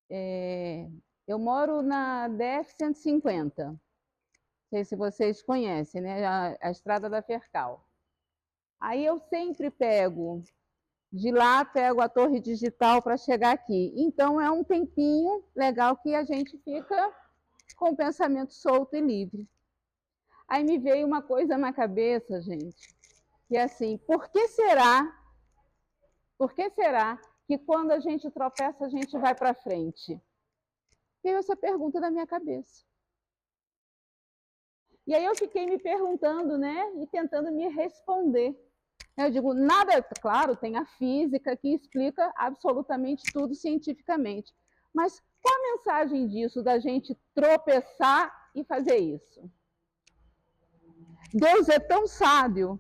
Eu moro na DF-150, não sei se vocês conhecem, né? A estrada da Fercal. Aí eu sempre pego, de lá pego a torre digital para chegar aqui. Então é um tempinho legal que a gente fica com o pensamento solto e livre. Aí me veio uma coisa na cabeça, gente, que é assim, por que será que quando a gente tropeça, a gente vai para frente? Veio essa pergunta na minha cabeça. E aí eu fiquei me perguntando, né, e tentando me responder. Eu digo, nada, claro, tem a física que explica absolutamente tudo cientificamente. Mas qual a mensagem disso, da gente tropeçar e fazer isso? Deus é tão sábio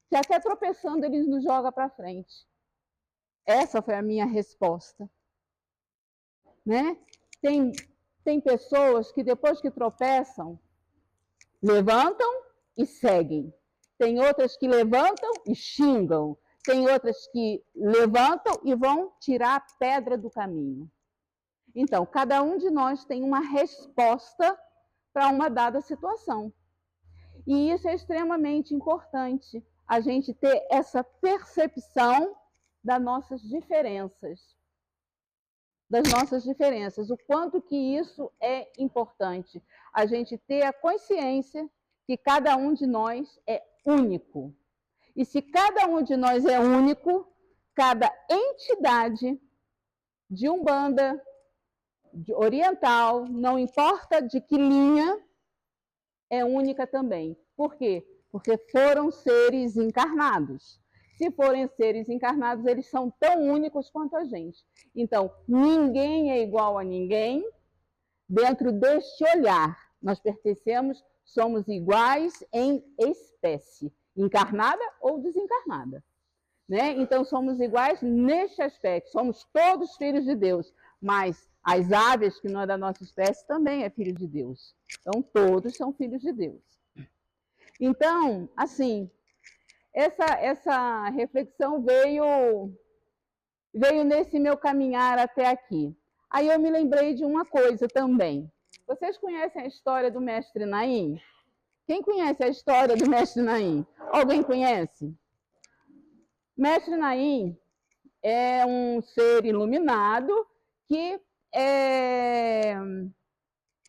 que até tropeçando ele nos joga para frente. Essa foi a minha resposta. Né? Tem pessoas que depois que tropeçam, levantam e seguem. Tem outras que levantam e xingam. Tem outras que levantam e vão tirar a pedra do caminho. Então, cada um de nós tem uma resposta para uma dada situação. E isso é extremamente importante, a gente ter essa percepção das nossas diferenças. O quanto que isso é importante. A gente ter a consciência que cada um de nós é único. E se cada um de nós é único, cada entidade de Umbanda, de oriental, não importa de que linha, é única também. Por quê? Porque foram seres encarnados. Se forem seres encarnados, eles são tão únicos quanto a gente. Então, ninguém é igual a ninguém dentro deste olhar. Nós pertencemos, somos iguais em espécie, encarnada ou desencarnada. Né? Então, somos iguais neste aspecto. Somos todos filhos de Deus. Mas as aves, que não é da nossa espécie, também é filho de Deus. Então, todos são filhos de Deus. Então, assim, essa reflexão veio nesse meu caminhar até aqui. Aí eu me lembrei de uma coisa também. Vocês conhecem a história do Mestre Naim? Quem conhece a história do Mestre Naim? Alguém conhece? Mestre Naim é um ser iluminado que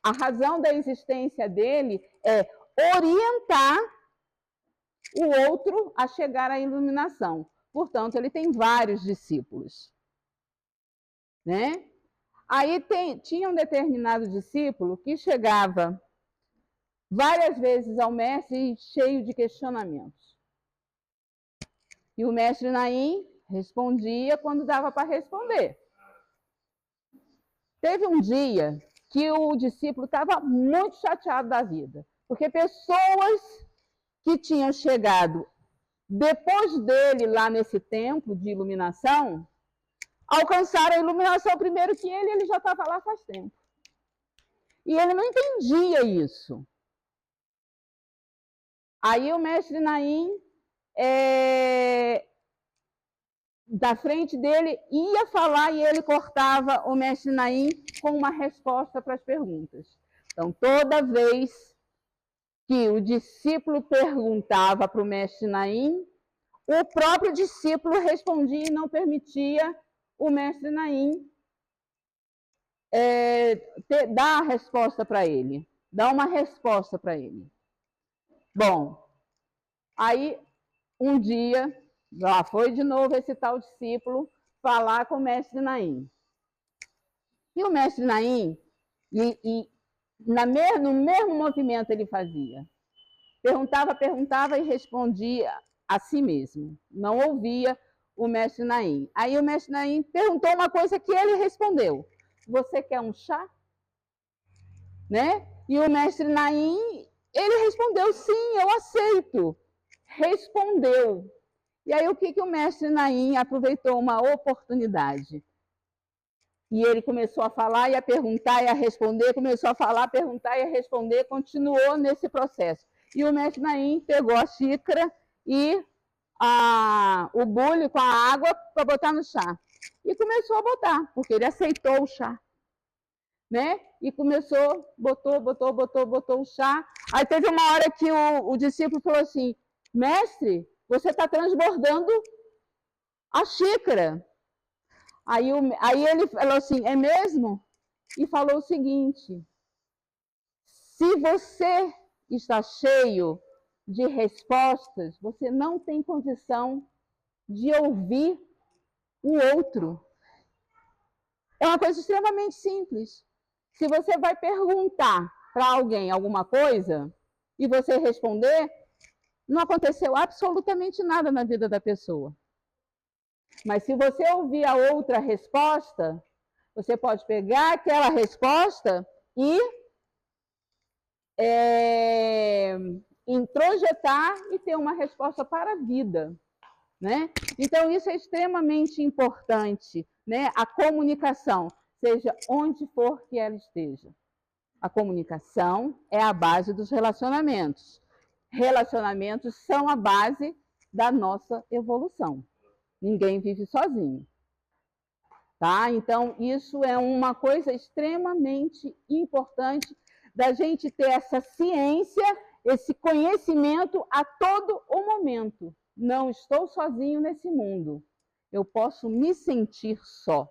a razão da existência dele é orientar o outro a chegar à iluminação. Portanto, ele tem vários discípulos. Né? Aí tinha um determinado discípulo que chegava várias vezes ao mestre cheio de questionamentos. E o mestre Naim respondia quando dava para responder. Teve um dia que o discípulo estava muito chateado da vida, porque pessoas que tinham chegado depois dele lá nesse templo de iluminação, alcançaram a iluminação primeiro que ele já estava lá faz tempo. E ele não entendia isso. Aí o mestre Naim, da frente dele, ia falar e ele cortava o mestre Naim com uma resposta para as perguntas. Então, toda vez que o discípulo perguntava para o mestre Naim, o próprio discípulo respondia e não permitia o mestre Naim dar a resposta para ele, dar uma resposta para ele. Bom, aí um dia, lá foi de novo esse tal discípulo falar com o mestre Naim. E o mestre Naim, no mesmo movimento ele fazia. Perguntava e respondia a si mesmo. Não ouvia o mestre Naim. Aí o mestre Naim perguntou uma coisa que ele respondeu. Você quer um chá? Né? E o mestre Naim, ele respondeu, sim, eu aceito. Respondeu. E aí o que o mestre Naim aproveitou uma oportunidade? E ele começou a falar e a perguntar e a responder, começou a falar, perguntar e a responder, continuou nesse processo. E o mestre Naim pegou a xícara e o bule com a água para botar no chá. E começou a botar, porque ele aceitou o chá. né? E começou, botou o chá. Aí teve uma hora que o discípulo falou assim, mestre, você está transbordando a xícara. Aí ele falou assim, é mesmo? E falou o seguinte, se você está cheio de respostas, você não tem condição de ouvir o outro. É uma coisa extremamente simples. Se você vai perguntar para alguém alguma coisa e você responder, não aconteceu absolutamente nada na vida da pessoa. Mas se você ouvir a outra resposta, você pode pegar aquela resposta e introjetar e ter uma resposta para a vida, né? Então, isso é extremamente importante, né? A comunicação, seja onde for que ela esteja. A comunicação é a base dos relacionamentos. Relacionamentos são a base da nossa evolução. Ninguém vive sozinho. Tá? Então, isso é uma coisa extremamente importante da gente ter essa ciência, esse conhecimento a todo o momento. Não estou sozinho nesse mundo. Eu posso me sentir só,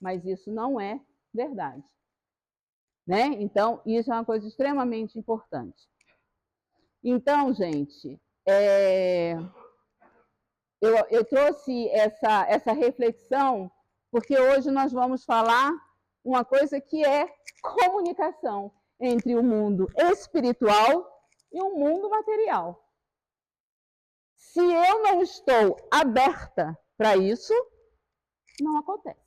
mas isso não é verdade. Né? Então, isso é uma coisa extremamente importante. Então, gente, eu trouxe essa reflexão porque hoje nós vamos falar uma coisa que é comunicação entre o mundo espiritual e o mundo material. Se eu não estou aberta para isso, não acontece.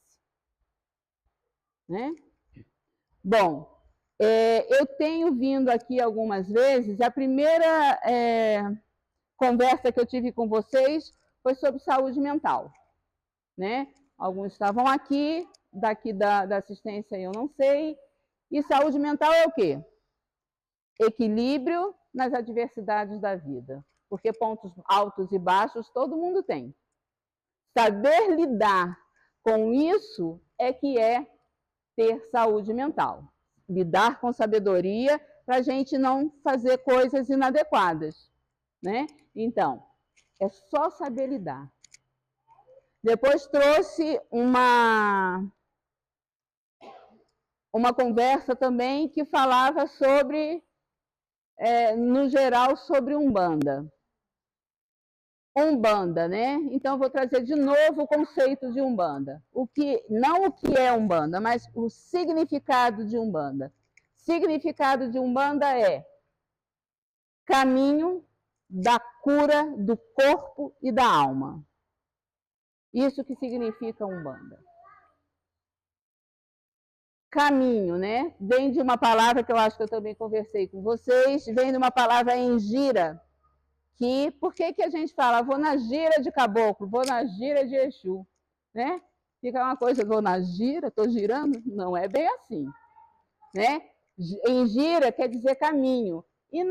Né? Bom, eu tenho vindo aqui algumas vezes, a primeira conversa que eu tive com vocês foi sobre saúde mental. Né? Alguns estavam aqui, daqui da assistência eu não sei. E saúde mental é o quê? Equilíbrio nas adversidades da vida. Porque pontos altos e baixos todo mundo tem. Saber lidar com isso é que é ter saúde mental. Lidar com sabedoria para a gente não fazer coisas inadequadas. Né? Então, é só saber lidar. Depois trouxe uma conversa também que falava sobre, no geral, sobre Umbanda. Umbanda, né? Então, vou trazer de novo o conceito de Umbanda. Não o que é Umbanda, mas o significado de Umbanda. Significado de Umbanda é caminho da cura do corpo e da alma. Isso que significa Umbanda. Caminho, né? Vem de uma palavra que eu acho que eu também conversei com vocês, vem de uma palavra engira, que, por que a gente fala, vou na gira de caboclo, vou na gira de Exu, né? Fica uma coisa, vou na gira, estou girando? Não é bem assim, né? Engira quer dizer caminho, e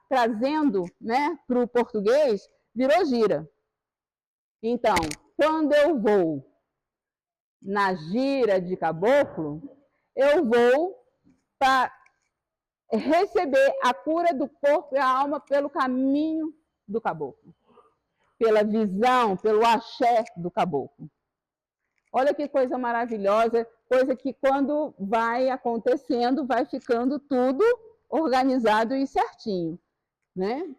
trazendo, né, para o português, virou gira. Então, quando eu vou na gira de caboclo, eu vou para receber a cura do corpo e a alma pelo caminho do caboclo, pela visão, pelo axé do caboclo. Olha que coisa maravilhosa, coisa que quando vai acontecendo, vai ficando tudo organizado e certinho, né?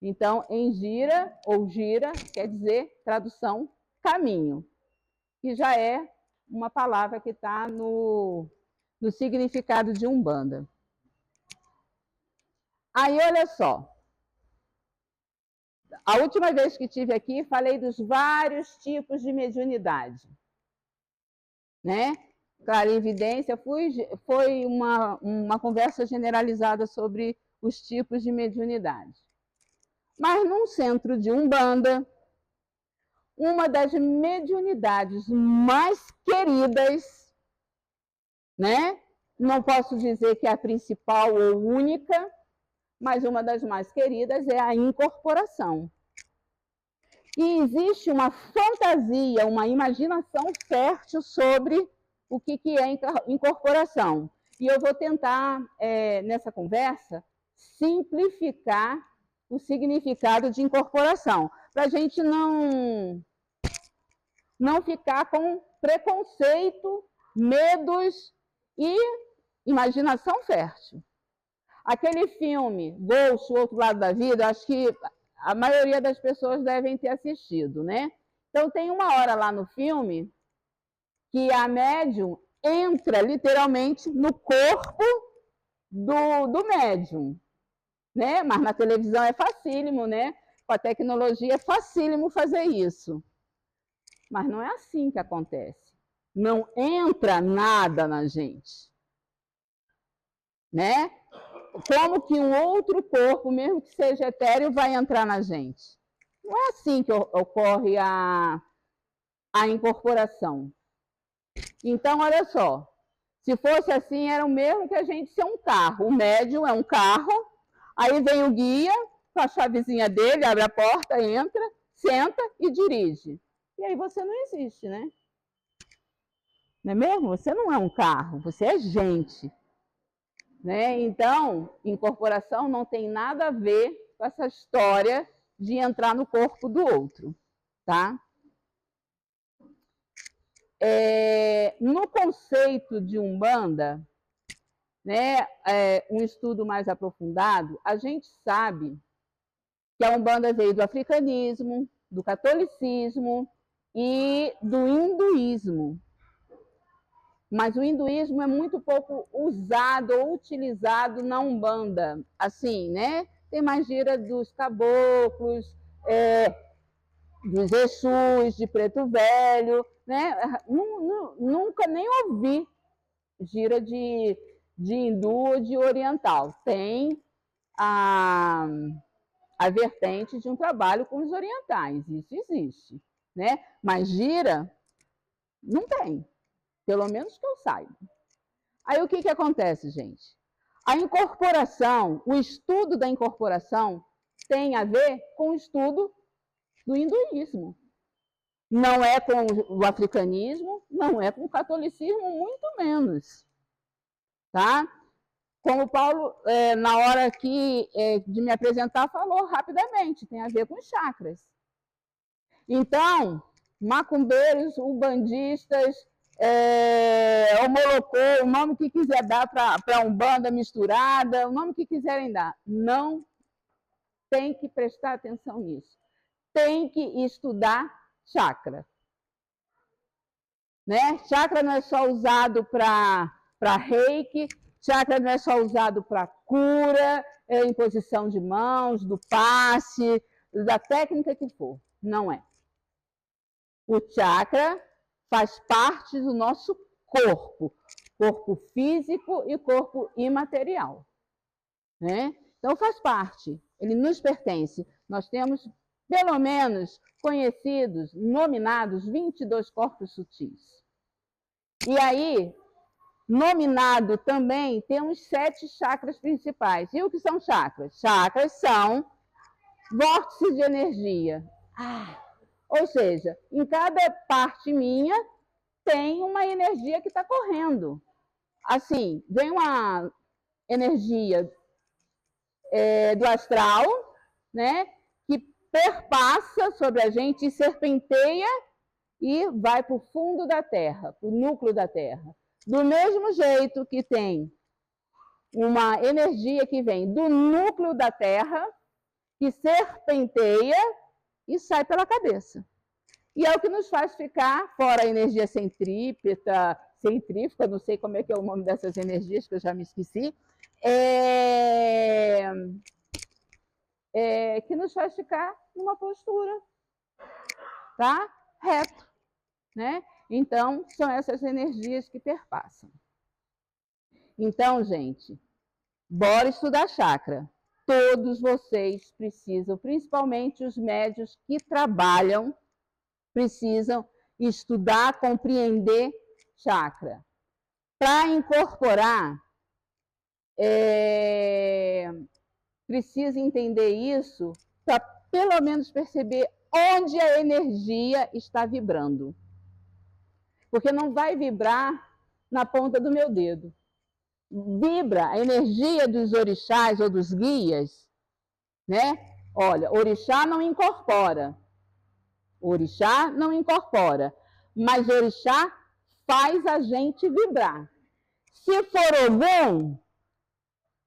Então, engira ou gira quer dizer, tradução, caminho, que já é uma palavra que está no significado de Umbanda. Aí, olha só. A última vez que estive aqui, falei dos vários tipos de mediunidade. Né? Clarividência foi uma conversa generalizada sobre os tipos de mediunidade. Mas num centro de Umbanda, uma das mediunidades mais queridas, né? Não posso dizer que é a principal ou única, mas uma das mais queridas é a incorporação. E existe uma fantasia, uma imaginação fértil sobre o que é incorporação. E eu vou tentar, nessa conversa, simplificar o significado de incorporação, para a gente não ficar com preconceito, medos e imaginação fértil. Aquele filme, Ghost, O Outro Lado da Vida, acho que a maioria das pessoas devem ter assistido, né? Então, tem uma hora lá no filme que a médium entra literalmente no corpo do médium, né? Mas na televisão é facílimo, né? Com a tecnologia é facílimo fazer isso. Mas não é assim que acontece. Não entra nada na gente, né? Como que um outro corpo, mesmo que seja etéreo, vai entrar na gente? Não é assim que ocorre a incorporação. Então, olha só, se fosse assim, era o mesmo que a gente ser um carro. O médium é um carro, aí vem o guia com a chavezinha dele, abre a porta, entra, senta e dirige. E aí você não existe, né? Não é mesmo? Você não é um carro, você é gente. Né? Então, incorporação não tem nada a ver com essa história de entrar no corpo do outro, tá? No conceito de Umbanda, né, um estudo mais aprofundado, a gente sabe que a Umbanda veio do africanismo, do catolicismo e do hinduísmo. Mas o hinduísmo é muito pouco usado ou utilizado na Umbanda. Assim, né? Tem mais gira dos caboclos, dos Exus, de Preto Velho, né? Nunca nem ouvi gira de hindu ou de oriental. Tem a vertente de um trabalho com os orientais, isso existe, né? Mas gira, não tem. Pelo menos que eu saiba. Aí o que acontece, gente? A incorporação, o estudo da incorporação tem a ver com o estudo do hinduísmo. Não é com o africanismo, não é com o catolicismo, muito menos. Tá? Como o Paulo, na hora aqui de me apresentar, falou rapidamente, tem a ver com os chakras. Então, macumbeiros, umbandistas, homolocô, o nome que quiser dar para Umbanda misturada, o nome que quiserem dar. Não tem que prestar atenção nisso. Tem que estudar chakra. Né? Chakra não é só usado para reiki, chakra não é só usado para cura, imposição de mãos, do passe, da técnica que for. Não é. O chakra faz parte do nosso corpo físico e corpo imaterial. Né? Então, faz parte, ele nos pertence. Nós temos, pelo menos, conhecidos, nominados, 22 corpos sutis. E aí, nominado também, temos 7 chakras principais. E o que são chakras? Chakras são vórtices de energia. Ou seja, em cada parte minha tem uma energia que está correndo. Assim, vem uma energia do astral, né, que perpassa sobre a gente e serpenteia e vai para o fundo da Terra, para o núcleo da Terra. Do mesmo jeito que tem uma energia que vem do núcleo da Terra, que serpenteia e sai pela cabeça. E é o que nos faz ficar, fora a energia centrípeta, centrífuga, não sei como é que é o nome dessas energias, que eu já me esqueci, que nos faz ficar numa postura, tá? Reto, né? Então, são essas energias que perpassam. Então, gente, bora estudar chakra. Todos vocês precisam, principalmente os médios que trabalham, precisam estudar, compreender chakra. Para incorporar, precisa entender isso para pelo menos perceber onde a energia está vibrando. Porque não vai vibrar na ponta do meu dedo. Vibra a energia dos orixás ou dos guias, né? Olha, orixá não incorpora. Orixá não incorpora, mas orixá faz a gente vibrar. Se for Ogum,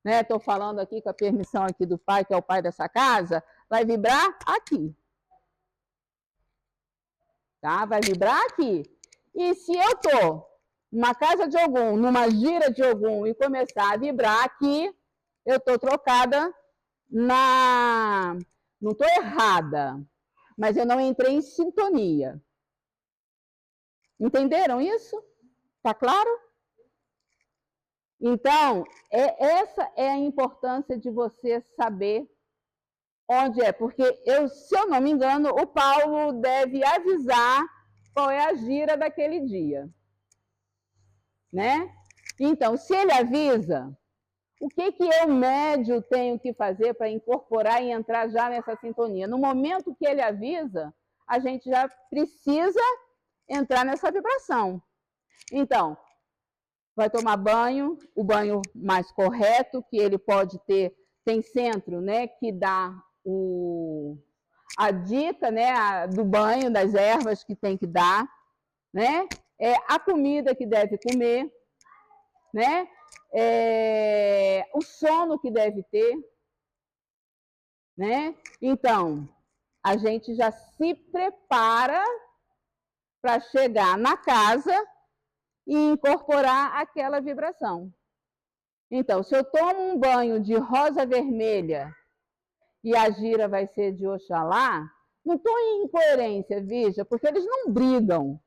né? Estou falando aqui com a permissão aqui do pai, que é o pai dessa casa, vai vibrar aqui. Tá? Vai vibrar aqui. E se eu estou numa casa de Ogum, numa gira de Ogum, e começar a vibrar aqui, eu estou trocada na... Não estou errada, mas eu não entrei em sintonia. Entenderam isso? Tá claro? Então, essa é a importância de você saber onde é. Porque, se eu não me engano, o Paulo deve avisar qual é a gira daquele dia. Né? Então, se ele avisa, o que eu, médio, tenho que fazer para incorporar e entrar já nessa sintonia? No momento que ele avisa, a gente já precisa entrar nessa vibração. Então, vai tomar banho, o banho mais correto, que ele pode ter, tem centro, né, que dá a dica, né, do banho, das ervas que tem que dar, né, a comida que deve comer, né, o sono que deve ter, né? Então, a gente já se prepara para chegar na casa e incorporar aquela vibração. Então, se eu tomo um banho de rosa vermelha e a gira vai ser de Oxalá, não estou em incoerência, veja, porque eles não brigam,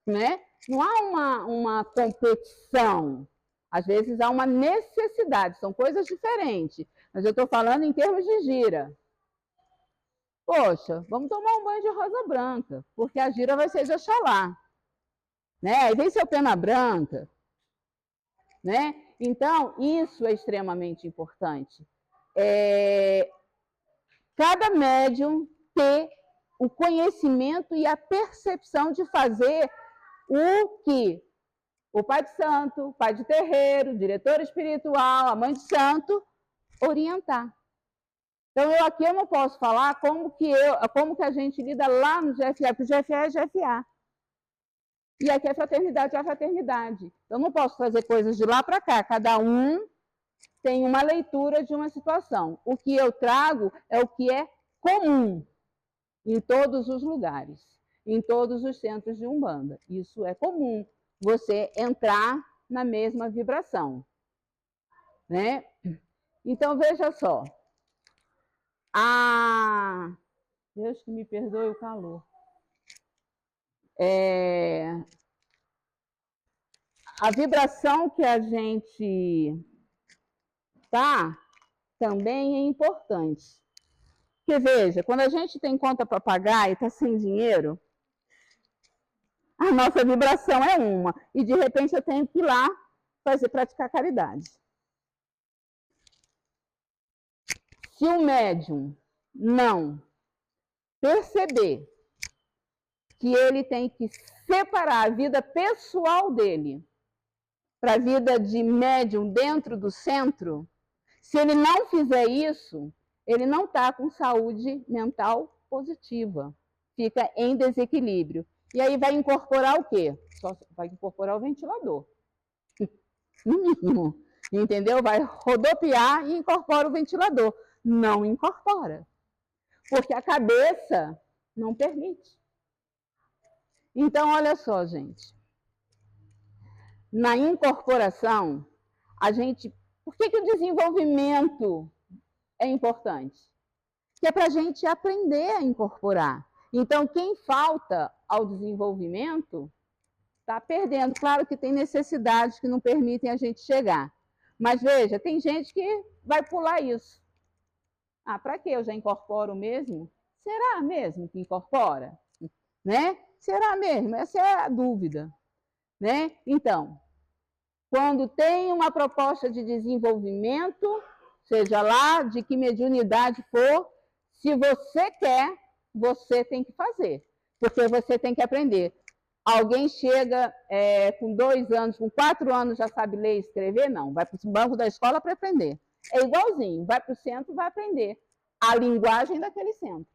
né? Não há uma competição. Às vezes há uma necessidade, são coisas diferentes. Mas eu estou falando em termos de gira. Poxa, vamos tomar um banho de rosa branca, porque a gira vai ser de Oxalá. Né? Aí vem seu pena branca. Né? Então, isso é extremamente importante. Cada médium ter o conhecimento e a percepção de fazer o que o pai de santo, o pai de terreiro, o diretor espiritual, a mãe de santo, orientar. Então, aqui eu não posso falar como que a gente lida lá no GFA, porque o GFA é GFA. E aqui a fraternidade é a fraternidade. Então, não posso trazer coisas de lá para cá. Cada um tem uma leitura de uma situação. O que eu trago é o que é comum em todos os lugares, em todos os centros de Umbanda. Isso é comum, você entrar na mesma vibração. Né? Então, veja só. Deus que me perdoe o calor. A vibração que a gente tá também é importante. Porque, veja, quando a gente tem conta para pagar e está sem dinheiro, a nossa vibração é uma. E, de repente, eu tenho que ir lá praticar caridade. Se o médium não perceber que ele tem que separar a vida pessoal dele para a vida de médium dentro do centro, se ele não fizer isso, ele não está com saúde mental positiva, fica em desequilíbrio. E aí vai incorporar o quê? Só vai incorporar o ventilador. No mínimo. Entendeu? Vai rodopiar e incorpora o ventilador. Não incorpora. Porque a cabeça não permite. Então, olha só, gente. Na incorporação, por que o desenvolvimento é importante? Que é para a gente aprender a incorporar. Então, quem falta ao desenvolvimento está perdendo. Claro que tem necessidades que não permitem a gente chegar. Mas, veja, tem gente que vai pular isso. Para quê? Eu já incorporo mesmo? Será mesmo que incorpora? Né? Será mesmo? Essa é a dúvida. Né? Então, quando tem uma proposta de desenvolvimento, seja lá de que mediunidade for, se você quer, você tem que fazer. Porque você tem que aprender Alguém chega com 2 anos, com 4 anos já sabe ler e escrever? Não, vai para o banco da escola para aprender. É igualzinho, vai para o centro, vai aprender a linguagem daquele centro.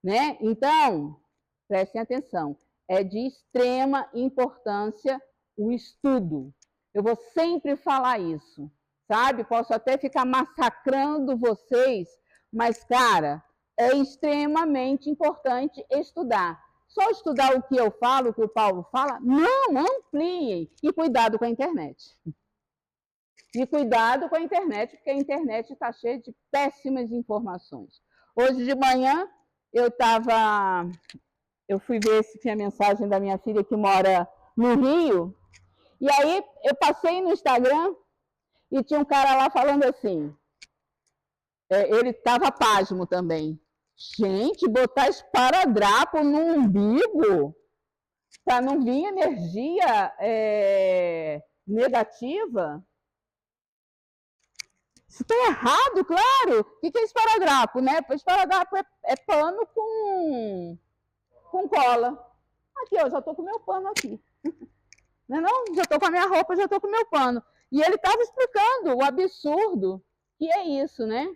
Né? Então, prestem atenção, é de extrema importância o estudo. Eu vou sempre falar isso, sabe? Posso até ficar massacrando vocês, mas, cara, é extremamente importante estudar. Só estudar o que eu falo, o que o Paulo fala? Não, ampliem. E cuidado com a internet. E cuidado com a internet, porque a internet está cheia de péssimas informações. Hoje de manhã, eu fui ver se tinha mensagem da minha filha que mora no Rio, e aí eu passei no Instagram e tinha um cara lá falando assim, ele estava pasmo também. Gente, botar esparadrapo no umbigo para não vir energia negativa? Isso está errado, claro. O que é esparadrapo, né? Esparadrapo é pano com cola. Aqui, ó, já estou com o meu pano aqui. Não é não? Já estou com a minha roupa, já estou com o meu pano. E ele estava explicando o absurdo que é isso, né?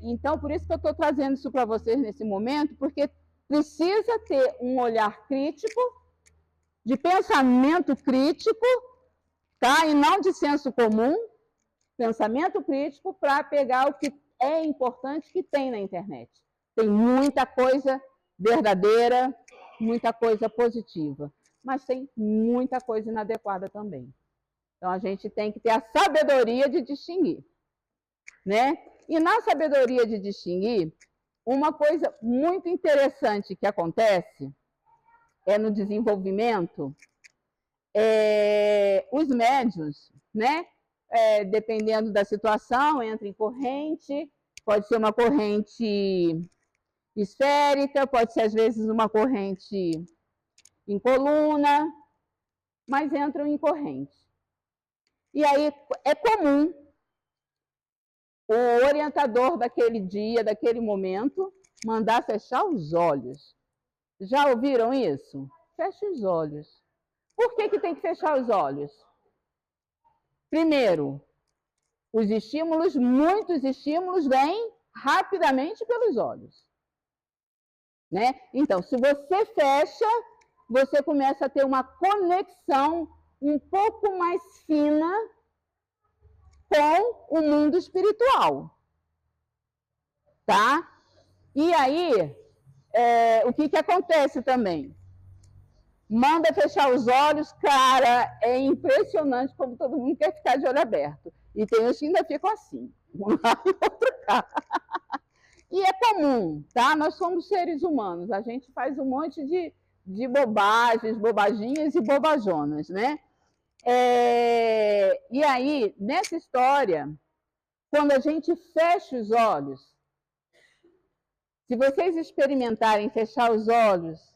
Então, por isso que eu estou trazendo isso para vocês nesse momento, porque precisa ter um olhar crítico, de pensamento crítico, tá? E não de senso comum, pensamento crítico para pegar o que é importante que tem na internet. Tem muita coisa verdadeira, muita coisa positiva, mas tem muita coisa inadequada também. Então, a gente tem que ter a sabedoria de distinguir, né? E na sabedoria de distinguir, uma coisa muito interessante que acontece no desenvolvimento, os médiuns, né? Dependendo da situação, entra em corrente, pode ser uma corrente esférica, pode ser às vezes uma corrente em coluna, mas entram em corrente. E aí é comum o orientador daquele dia, daquele momento, mandar fechar os olhos. Já ouviram isso? Feche os olhos. Por que tem que fechar os olhos? Primeiro, muitos estímulos vêm rapidamente pelos olhos. Né? Então, se você fecha, você começa a ter uma conexão um pouco mais fina com o mundo espiritual. Tá? E aí, o que acontece também? Manda fechar os olhos, cara, é impressionante como todo mundo quer ficar de olho aberto. E tem uns que ainda ficam assim, um lá e outro cá. E é comum, tá? Nós somos seres humanos, a gente faz um monte de bobagens, bobaginhas e bobajonas, né? E aí, nessa história, quando a gente fecha os olhos, se vocês experimentarem fechar os olhos,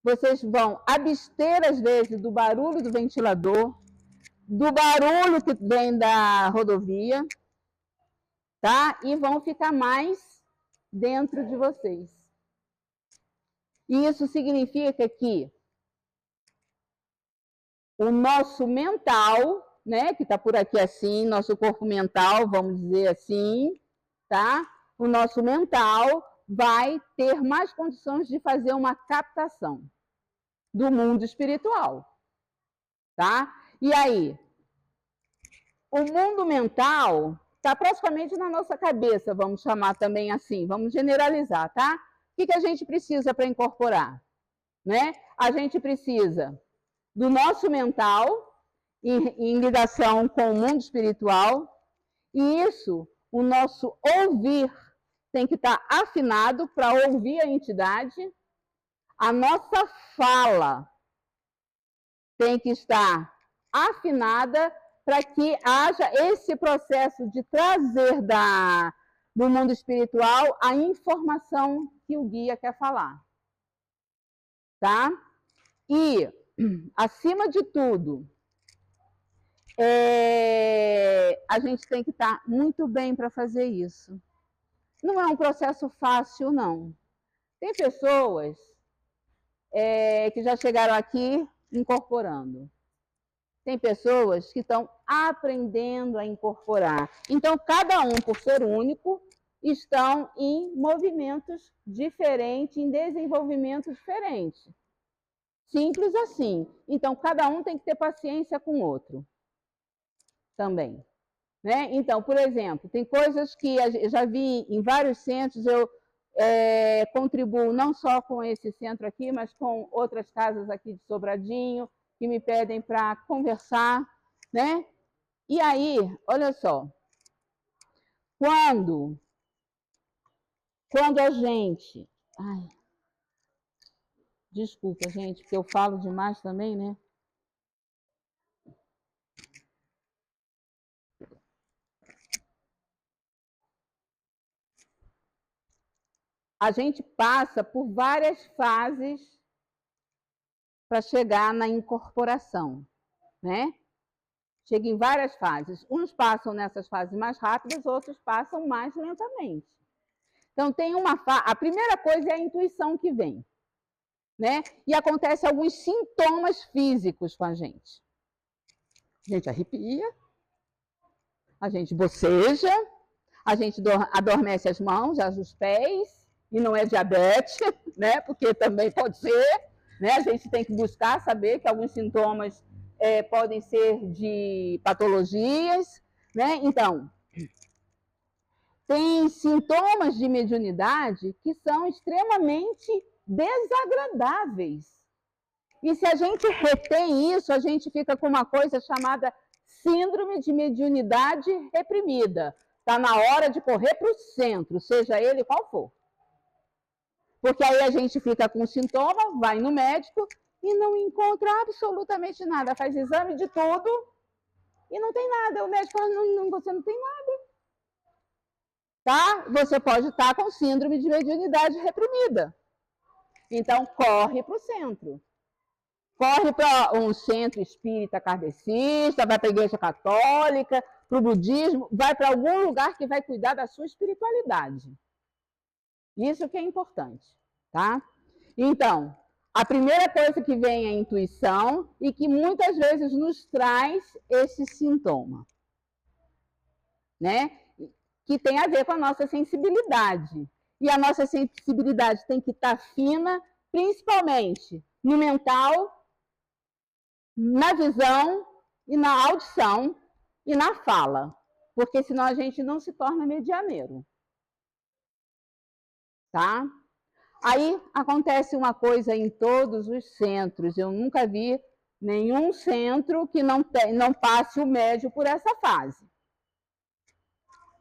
vocês vão abster, às vezes, do barulho do ventilador, do barulho que vem da rodovia, tá? E vão ficar mais dentro de vocês. E isso significa que o nosso mental, né, que está por aqui assim, nosso corpo mental, vamos dizer assim, tá? O nosso mental vai ter mais condições de fazer uma captação do mundo espiritual, tá? E aí, o mundo mental está praticamente na nossa cabeça, vamos chamar também assim, vamos generalizar, tá? O que a gente precisa para incorporar? Né? A gente precisa do nosso mental em ligação com o mundo espiritual, e isso, o nosso ouvir tem que estar afinado para ouvir a entidade, a nossa fala tem que estar afinada para que haja esse processo de trazer do mundo espiritual a informação que o guia quer falar. Tá? E, acima de tudo, a gente tem que estar muito bem para fazer isso. Não é um processo fácil, não. Tem pessoas que já chegaram aqui incorporando. Tem pessoas que estão aprendendo a incorporar. Então, cada um, por ser único, estão em movimentos diferentes, em desenvolvimento diferente. Simples assim. Então, cada um tem que ter paciência com o outro também. Né? Então, por exemplo, tem coisas que eu já vi em vários centros, eu contribuo não só com esse centro aqui, mas com outras casas aqui de Sobradinho, que me pedem para conversar, né? E aí, olha só, quando a gente... Ai, desculpa, gente, porque eu falo demais também, né? A gente passa por várias fases para chegar na incorporação, né? Chega em várias fases. Uns passam nessas fases mais rápidas, outros passam mais lentamente. Então, tem a primeira coisa é a intuição que vem, né? E acontece alguns sintomas físicos com a gente. A gente arrepia, a gente boceja, a gente adormece as mãos, os pés, e não é diabetes, né? Porque também pode ser, né? A gente tem que buscar saber que alguns sintomas podem ser de patologias, né? Então, tem sintomas de mediunidade que são extremamente desagradáveis. E se a gente retém isso, a gente fica com uma coisa chamada síndrome de mediunidade reprimida. Está na hora de correr para o centro, seja ele qual for. Porque aí a gente fica com sintoma, vai no médico e não encontra absolutamente nada. Faz exame de tudo e não tem nada. O médico fala, você não tem nada. Tá? Você pode estar com síndrome de mediunidade reprimida. Então, corre para o centro. Corre para um centro espírita kardecista, vai para a igreja católica, para o budismo, vai para algum lugar que vai cuidar da sua espiritualidade. Isso que é importante, tá? Então, a primeira coisa que vem é a intuição e que muitas vezes nos traz esse sintoma, né? Que tem a ver com a nossa sensibilidade. E a nossa sensibilidade tem que estar fina, principalmente no mental, na visão e na audição e na fala, porque senão a gente não se torna medianeiro. Tá? Aí acontece uma coisa em todos os centros, eu nunca vi nenhum centro que não passe o médio por essa fase.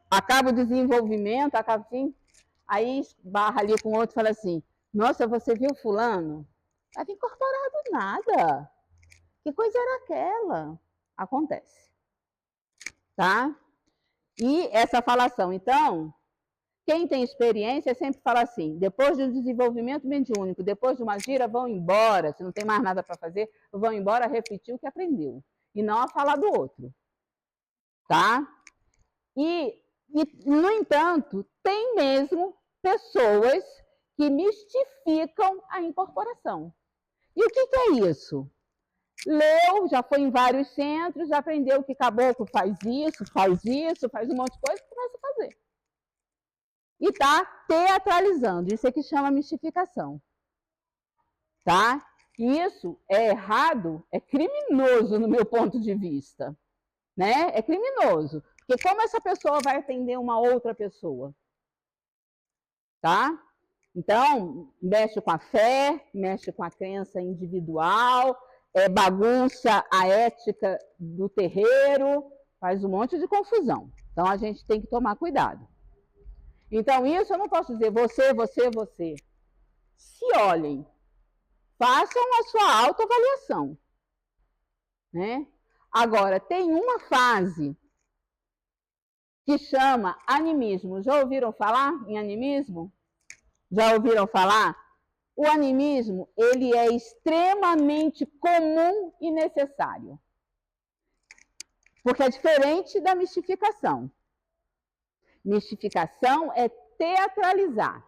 Acaba o desenvolvimento, acaba assim, aí barra ali com o outro e fala assim, nossa, você viu fulano? Estava incorporado nada. Que coisa era aquela? Acontece. Tá? E essa falação, então, quem tem experiência sempre fala assim, depois do desenvolvimento mediúnico, depois de uma gira, vão embora, se não tem mais nada para fazer, vão embora refletir o que aprendeu, e não a falar do outro. Tá? E, no entanto, tem mesmo pessoas que mistificam a incorporação. E o que é isso? Leu, já foi em vários centros, já aprendeu que caboclo faz isso, faz um monte de coisa e começa a fazer. E está teatralizando, isso é que chama mistificação. Tá? Isso é errado, é criminoso no meu ponto de vista. Né? É criminoso. Porque como essa pessoa vai atender uma outra pessoa? Tá? Então, mexe com a fé, mexe com a crença individual, bagunça a ética do terreiro, faz um monte de confusão. Então, a gente tem que tomar cuidado. Então, isso eu não posso dizer você. Se olhem, façam a sua autoavaliação. Né? Agora, tem uma fase que chama animismo. Já ouviram falar em animismo? Já ouviram falar? O animismo, ele é extremamente comum e necessário. Porque é diferente da mistificação. Mistificação é teatralizar.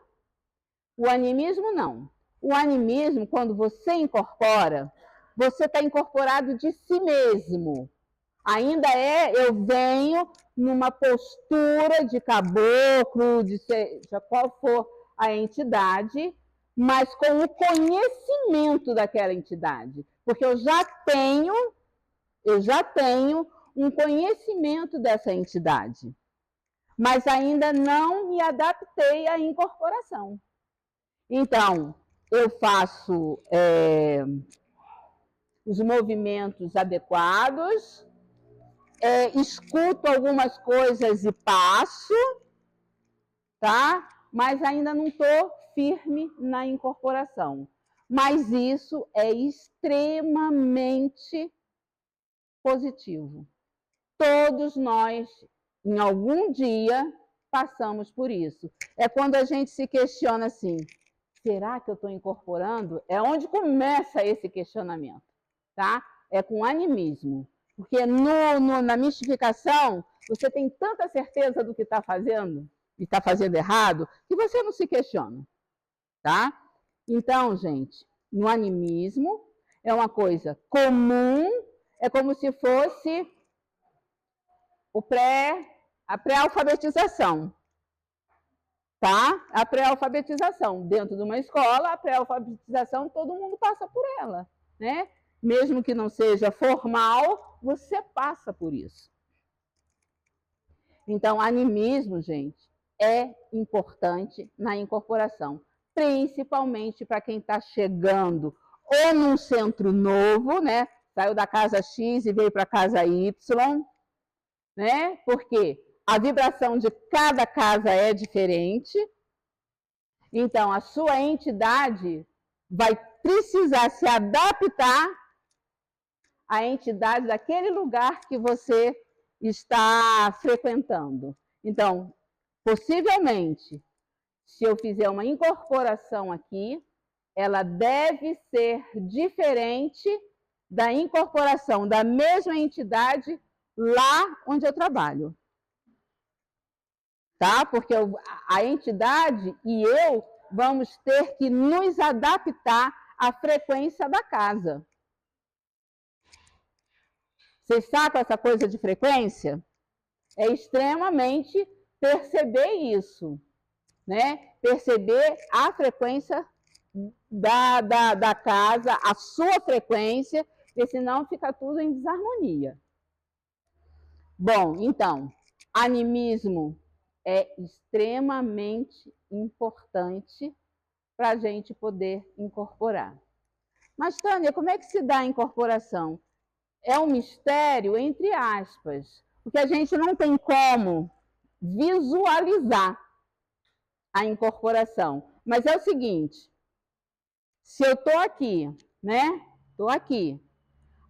O animismo, não. O animismo, quando você incorpora, você está incorporado de si mesmo. Ainda eu venho numa postura de caboclo, de seja qual for a entidade, mas com o conhecimento daquela entidade. Porque eu já tenho um conhecimento dessa entidade, mas ainda não me adaptei à incorporação. Então, eu faço os movimentos adequados, escuto algumas coisas e passo, tá? Mas ainda não estou firme na incorporação. Mas isso é extremamente positivo. Todos nós, em algum dia, passamos por isso. É quando a gente se questiona assim, será que eu estou incorporando? É onde começa esse questionamento, tá? É com animismo. Porque na mistificação, você tem tanta certeza do que está fazendo, e está fazendo errado, que você não se questiona, tá? Então, gente, no animismo, é uma coisa comum, é como se fosse a pré-alfabetização, tá? A pré-alfabetização. Dentro de uma escola, a pré-alfabetização, todo mundo passa por ela, né? Mesmo que não seja formal, você passa por isso. Então, animismo, gente, é importante na incorporação, principalmente para quem está chegando ou num centro novo, né? Saiu da casa X e veio para a casa Y, né? Porque a vibração de cada casa é diferente. Então, a sua entidade vai precisar se adaptar à entidade daquele lugar que você está frequentando. Então, possivelmente, se eu fizer uma incorporação aqui, ela deve ser diferente da incorporação da mesma entidade lá onde eu trabalho. Tá? Porque a entidade e eu vamos ter que nos adaptar à frequência da casa. Vocês sacam essa coisa de frequência? É extremamente perceber isso, né? Perceber a frequência da casa, a sua frequência, porque senão fica tudo em desarmonia. Bom, então, animismo é extremamente importante para a gente poder incorporar. Mas, Tânia, como é que se dá a incorporação? É um mistério, entre aspas, porque a gente não tem como visualizar a incorporação. Mas é o seguinte, se eu estou aqui, né? Estou aqui.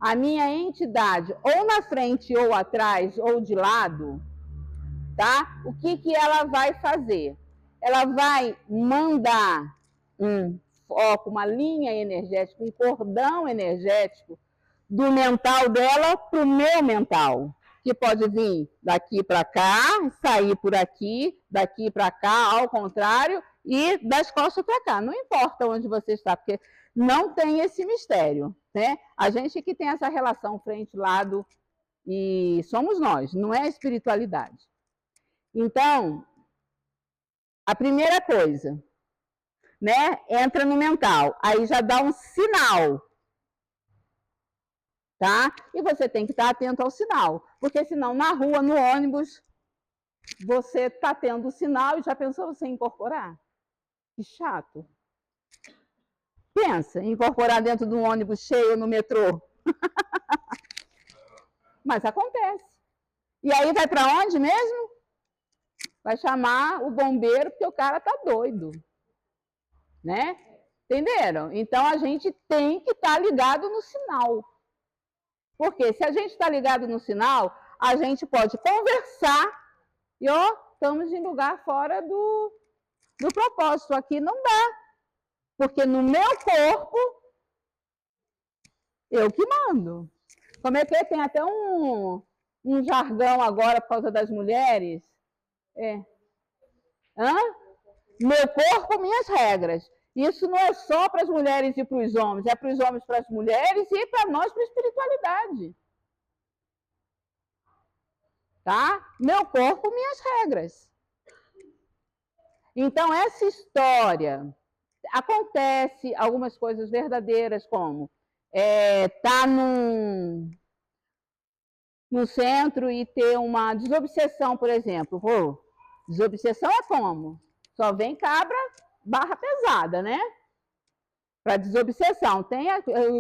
A minha entidade, ou na frente, ou atrás, ou de lado, tá? O que ela vai fazer? Ela vai mandar um foco, uma linha energética, um cordão energético do mental dela para o meu mental, que pode vir daqui para cá, sair por aqui, daqui para cá, ao contrário, e das costas para cá. Não importa onde você está, porque não tem esse mistério, né? A gente que tem essa relação frente-lado e somos nós, não é a espiritualidade. Então, a primeira coisa, né? Entra no mental, aí já dá um sinal, tá? E você tem que estar atento ao sinal, porque senão na rua, no ônibus, você está tendo o sinal e já pensou você incorporar? Que chato. Pensa em incorporar dentro de um ônibus cheio no metrô. Mas acontece. E aí vai para onde mesmo? Vai chamar o bombeiro porque o cara está doido. Né? Entenderam? Então a gente tem que estar ligado no sinal. Porque se a gente está ligado no sinal, a gente pode conversar e estamos em lugar fora do propósito. Aqui não dá. Porque no meu corpo, eu que mando. Como é que é? Tem até um jargão agora por causa das mulheres. Hã? Meu corpo, minhas regras. Isso não é só para as mulheres e para os homens, é para os homens, para as mulheres e para nós, para a espiritualidade. Tá? Meu corpo, minhas regras. Então, essa história, acontece algumas coisas verdadeiras, como tá no centro e ter uma desobsessão, por exemplo. Pô, desobsessão é como? Só vem cabra, barra pesada, né? Para desobsessão. Tem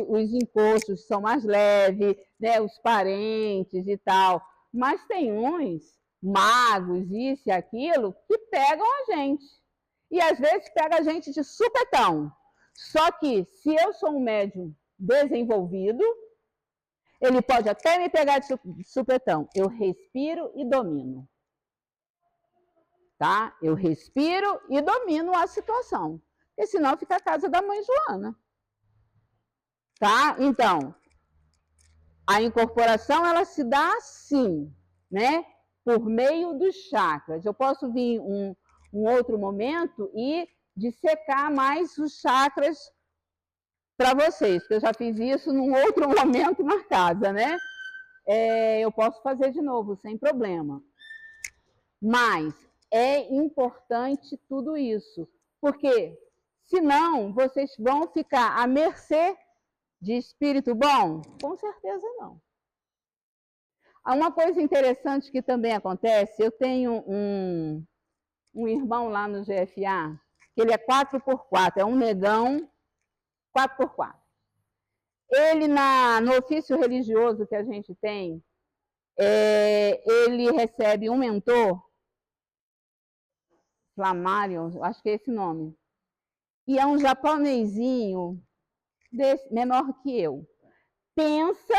os encostos que são mais leves, né? Os parentes e tal. Mas tem uns magos, isso e aquilo, que pegam a gente. E às vezes pega a gente de supetão. Só que se eu sou um médium desenvolvido, ele pode até me pegar de supetão. Eu respiro e domino. Tá? Eu respiro e domino a situação. Porque senão fica a casa da mãe Joana. Tá? Então, a incorporação, ela se dá assim, né? Por meio dos chakras. Eu posso vir um outro momento e dissecar mais os chakras para vocês, porque eu já fiz isso num outro momento na casa, né? Eu posso fazer de novo, sem problema. Mas é importante tudo isso, porque senão vocês vão ficar à mercê de espírito bom? Com certeza não. Há uma coisa interessante que também acontece, eu tenho um irmão lá no GFA, que ele é 4x4, é um negão 4x4. Ele, no ofício religioso que a gente tem, ele recebe um mentor, Flammarion, acho que é esse nome, e é um japonesinho menor que eu. Pensa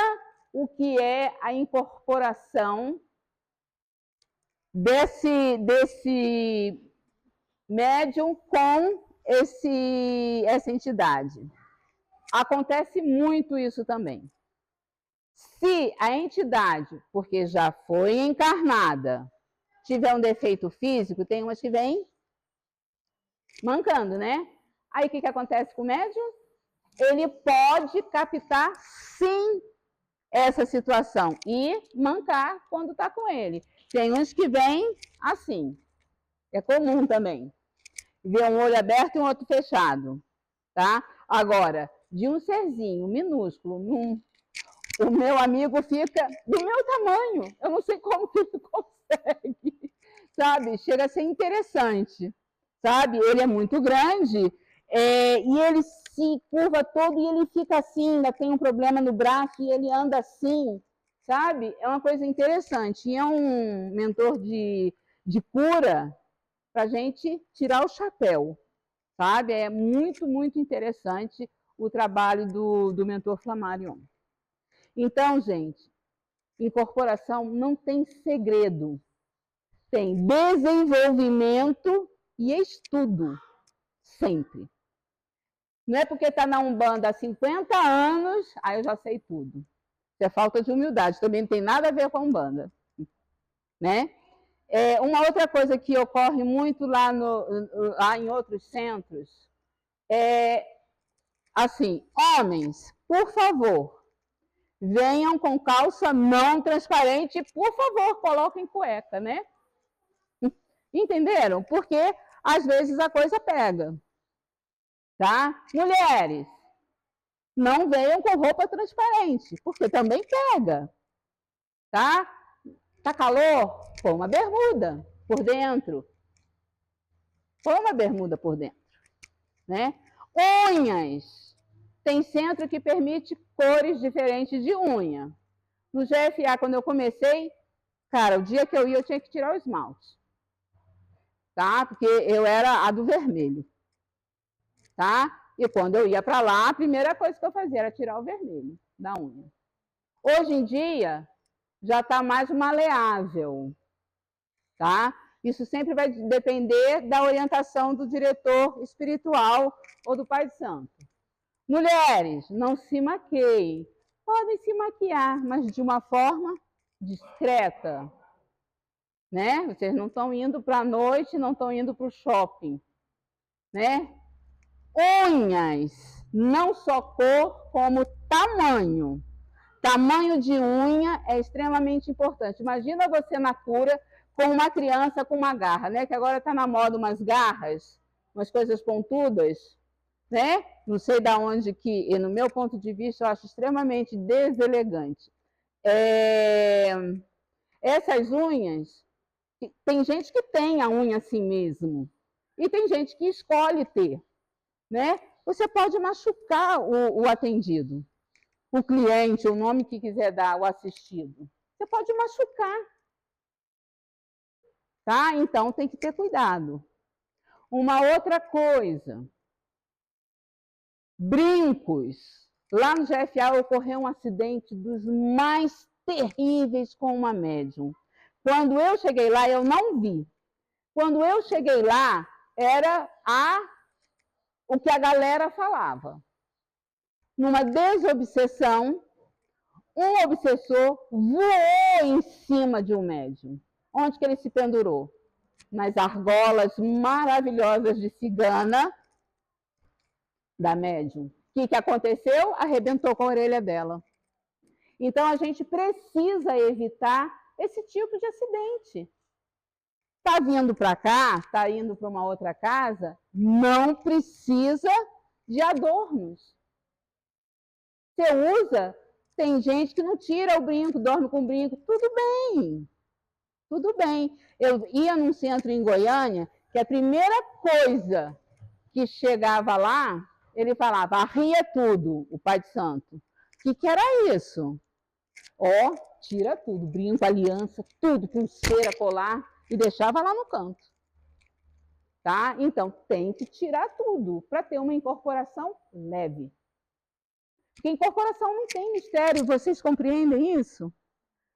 o que é a incorporação desse médium com essa entidade. Acontece muito isso também. Se a entidade, porque já foi encarnada, tiver um defeito físico, tem umas que vêm mancando, né? Aí o que acontece com o médium? Ele pode captar, sim, essa situação e mancar quando está com ele. Tem uns que vêm assim. É comum também. Ver um olho aberto e um outro fechado. Tá? Agora, de um serzinho minúsculo, o meu amigo fica do meu tamanho. Eu não sei como que ele consegue. Sabe? Chega a ser interessante. Sabe? Ele é muito grande e ele se curva todo e ele fica assim, ainda tem um problema no braço e ele anda assim, sabe? É uma coisa interessante. E é um mentor de cura para a gente tirar o chapéu, sabe? É muito, muito interessante o trabalho do mentor Flammarion. Então, gente, incorporação não tem segredo. Tem desenvolvimento e estudo, sempre. Não é porque está na Umbanda há 50 anos, aí eu já sei tudo. Isso é falta de humildade, também não tem nada a ver com a Umbanda. Né? Uma outra coisa que ocorre muito lá em outros centros é assim, homens, por favor, venham com calça não transparente, por favor, coloquem cueca, né? Entenderam? Porque às vezes a coisa pega. Tá? Mulheres, não venham com roupa transparente, porque também pega. Tá? Tá calor? Põe uma bermuda por dentro. Põe uma bermuda por dentro. Né? Unhas. Tem centro que permite cores diferentes de unha. No GFA, quando eu comecei, cara, o dia que eu ia, eu tinha que tirar o esmalte. Tá? Porque eu era a do vermelho. Tá? E quando eu ia para lá, a primeira coisa que eu fazia era tirar o vermelho da unha. Hoje em dia, já está mais maleável. Tá? Isso sempre vai depender da orientação do diretor espiritual ou do Pai Santo. Mulheres, não se maqueiem. Podem se maquiar, mas de uma forma discreta. Né? Vocês não estão indo para a noite, não estão indo para o shopping. né? Unhas, não só cor, como tamanho. Tamanho de unha é extremamente importante. Imagina você na cura com uma criança com uma garra, né? Que agora está na moda umas garras, umas coisas pontudas, né? Não sei de onde que, no meu ponto de vista, eu acho extremamente deselegante. Essas unhas, tem gente que tem a unha assim mesmo, e tem gente que escolhe ter, né? Você pode machucar o atendido, o cliente, o nome que quiser dar, o assistido. Você pode machucar, tá? Então tem que ter cuidado. Uma outra coisa, brincos. Lá no GFA ocorreu um acidente dos mais terríveis com uma médium. Quando eu cheguei lá, eu não vi. Quando eu cheguei lá, era o que a galera falava. Numa desobsessão, um obsessor voou em cima de um médium. Onde que ele se pendurou? Nas argolas maravilhosas de cigana da médium. O que aconteceu? Arrebentou com a orelha dela. Então, a gente precisa evitar esse tipo de acidente. Está vindo para cá, está indo para uma outra casa, não precisa de adornos. Você usa, tem gente que não tira o brinco, dorme com o brinco, tudo bem. Tudo bem. Eu ia num centro em Goiânia, que a primeira coisa que chegava lá, ele falava, arria tudo, o pai de santo. O que era isso? Ó, tira tudo, brinco, aliança, tudo, pulseira, colar, e deixava lá no canto. Tá? Então, tem que tirar tudo para ter uma incorporação leve. Porque incorporação não tem mistério, vocês compreendem isso?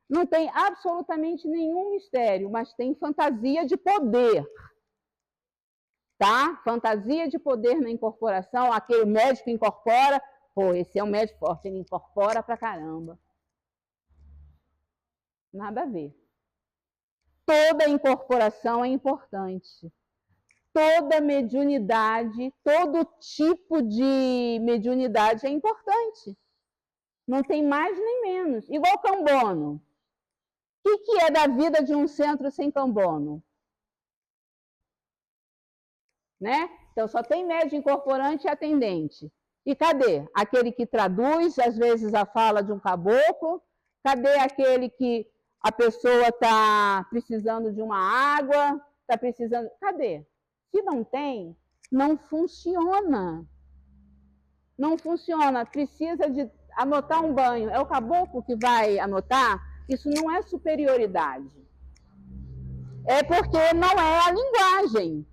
Não tem absolutamente nenhum mistério, mas tem fantasia de poder. Tá? Fantasia de poder na incorporação, aquele médico incorpora, pô, esse é um médico forte, ele incorpora pra caramba. Nada a ver. Toda incorporação é importante. Toda mediunidade, todo tipo de mediunidade é importante. Não tem mais nem menos. Igual cambono. O que é da vida de um centro sem cambono? Né? Então, só tem médium incorporante e atendente. E cadê? Aquele que traduz, às vezes, a fala de um caboclo? Cadê aquele que a pessoa está precisando de uma água? Está precisando... Cadê? Se não tem, não funciona. Não funciona. Precisa de anotar um banho. É o caboclo que vai anotar? Isso não é superioridade. É porque não é a linguagem.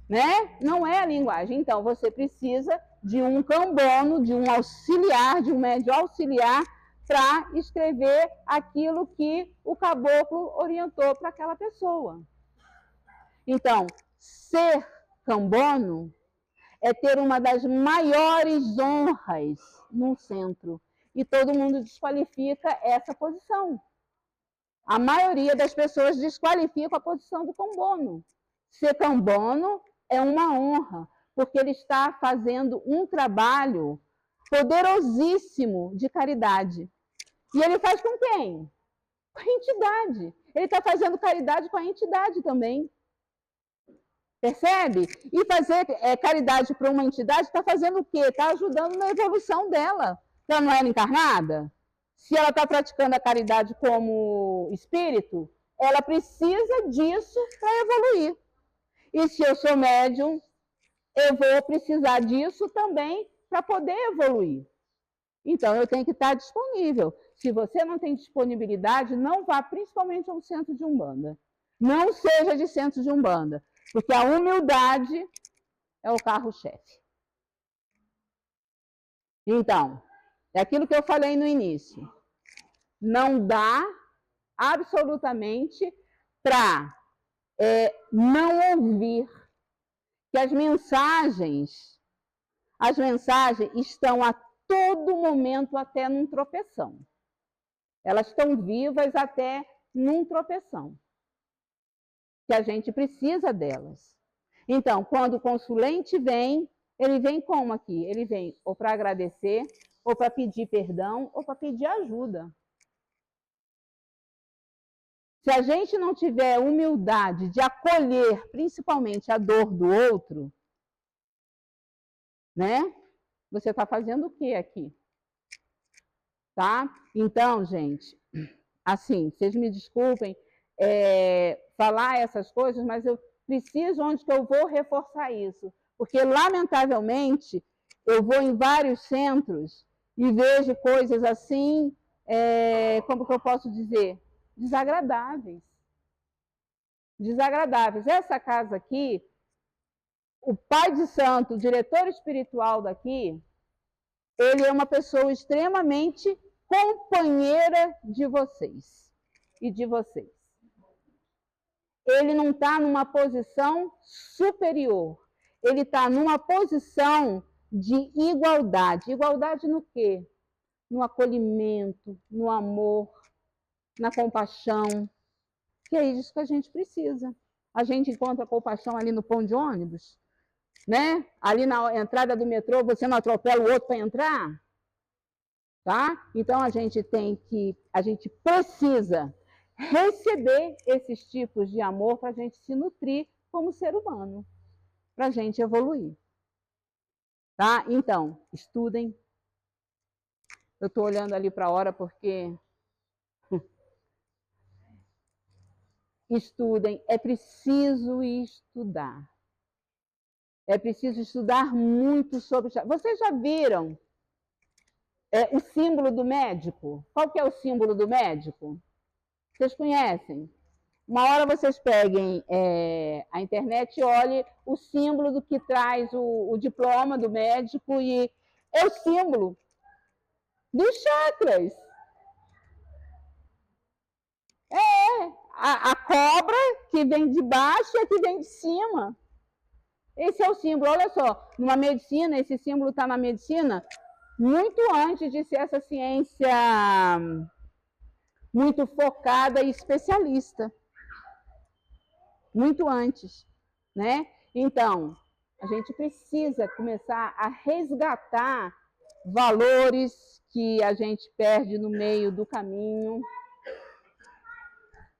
Né? Não é a linguagem. Então, você precisa de um cambono, de um auxiliar, de um médium auxiliar para escrever aquilo que o caboclo orientou para aquela pessoa. Então, ser cambono é ter uma das maiores honras no centro. E todo mundo desqualifica essa posição. A maioria das pessoas desqualifica a posição do cambono. Ser cambono é uma honra, porque ele está fazendo um trabalho poderosíssimo de caridade. E ele faz com quem? Com a entidade. Ele está fazendo caridade com a entidade também. Percebe? E fazer caridade para uma entidade está fazendo o quê? Está ajudando na evolução dela. Ela não era encarnada? Se ela está praticando a caridade como espírito, ela precisa disso para evoluir. E se eu sou médium, eu vou precisar disso também para poder evoluir. Então, eu tenho que estar disponível. Se você não tem disponibilidade, não vá principalmente ao centro de Umbanda. Não seja de centro de Umbanda, porque a humildade é o carro-chefe. Então, é aquilo que eu falei no início. Não dá absolutamente para não ouvir que as mensagens estão a todo momento até num tropeção. Elas estão vivas até num tropeção. Que a gente precisa delas. Então, quando o consulente vem, ele vem como aqui? Ele vem ou para agradecer, ou para pedir perdão, ou para pedir ajuda. Se a gente não tiver humildade de acolher, principalmente a dor do outro, né? Você está fazendo o que aqui? Tá? Então, gente, assim, vocês me desculpem falar essas coisas, mas eu preciso onde que eu vou reforçar isso. Porque, lamentavelmente, eu vou em vários centros e vejo coisas assim, como que eu posso dizer? Desagradáveis. Desagradáveis. Essa casa aqui, o pai de santo, o diretor espiritual daqui, ele é uma pessoa extremamente companheira de vocês e de vocês. Ele não está numa posição superior, ele está numa posição de igualdade. Igualdade no quê? No acolhimento, no amor, na compaixão, que é isso que a gente precisa. A gente encontra compaixão ali no ponto de ônibus, né? Ali na entrada do metrô, você não atropela o outro para entrar? Tá? Então, a gente precisa receber esses tipos de amor para a gente se nutrir como ser humano, para a gente evoluir. Tá? Então, estudem. Eu estou olhando ali para a hora porque... Estudem, é preciso estudar. É preciso estudar muito sobre... Vocês já viram o símbolo do médico? Qual que é o símbolo do médico? Vocês conhecem? Uma hora vocês peguem a internet e olhem o símbolo do que traz o diploma do médico e é o símbolo dos chakras. A cobra que vem de baixo e a que vem de cima. Esse é o símbolo. Olha só, numa medicina, esse símbolo está na medicina muito antes de ser essa ciência muito focada e especialista. Muito antes, né? Então, a gente precisa começar a resgatar valores que a gente perde no meio do caminho,